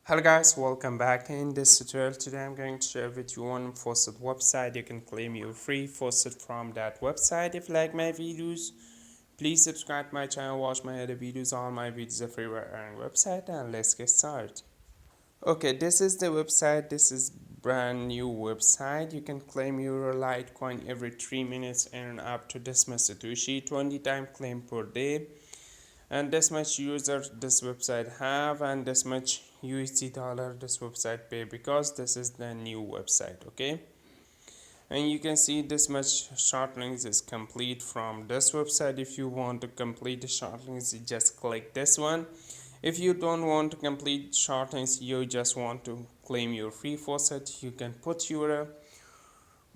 Hello guys, welcome back. In this tutorial today I'm going to share with you one faucet website. You can claim your free faucet from that website. If you like my videos, please subscribe to my channel, watch my other videos. All my videos are free on website, and let's get started. Okay, this is the website. This is brand new website. You can claim your Litecoin every 3 minutes and up to this much Satoshi, 20 time claim per day, and this much users this website have, and this much USD dollar this website pay, because this is the new website. Okay, and you can see this much short links is complete from this website. If you want to complete the short links, you just click this one. If you don't want to complete short links, you just want to claim your free faucet, you can put your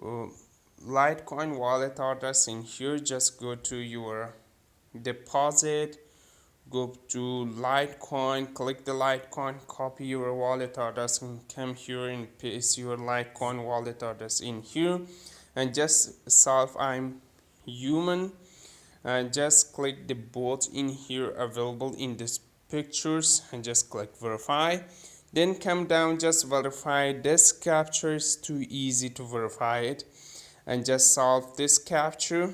Litecoin wallet address in here. Just go to your deposit, go to Litecoin, click the Litecoin, copy your wallet address, and come here and paste your Litecoin wallet address in here, and just solve I'm human, and just click the both in here available in this pictures and just click verify. Then come down, just verify this capture. Is too easy to verify it, and just solve this capture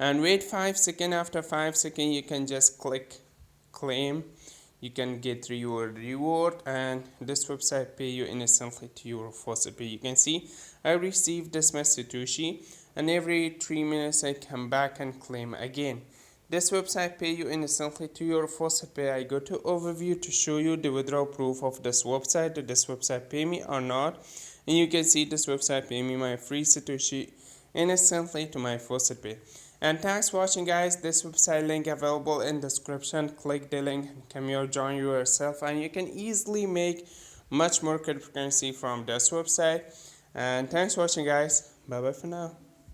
and wait 5 seconds. After 5 seconds you can just click claim. You can get your reward, and this website pay you instantly to your faucet pay. You can see I received this much Satoshi, and every 3 minutes I come back and claim again. This website pay you instantly to your faucet pay. I go to overview to show you the withdrawal proof of this website. Did this website pay me or not? And you can see this website pay me my free Satoshi instantly to my faucet pay. And thanks for watching guys. This website link available in description. Click the link and come here, join yourself, and you can easily make much more cryptocurrency from this website. And thanks for watching guys. Bye bye for now.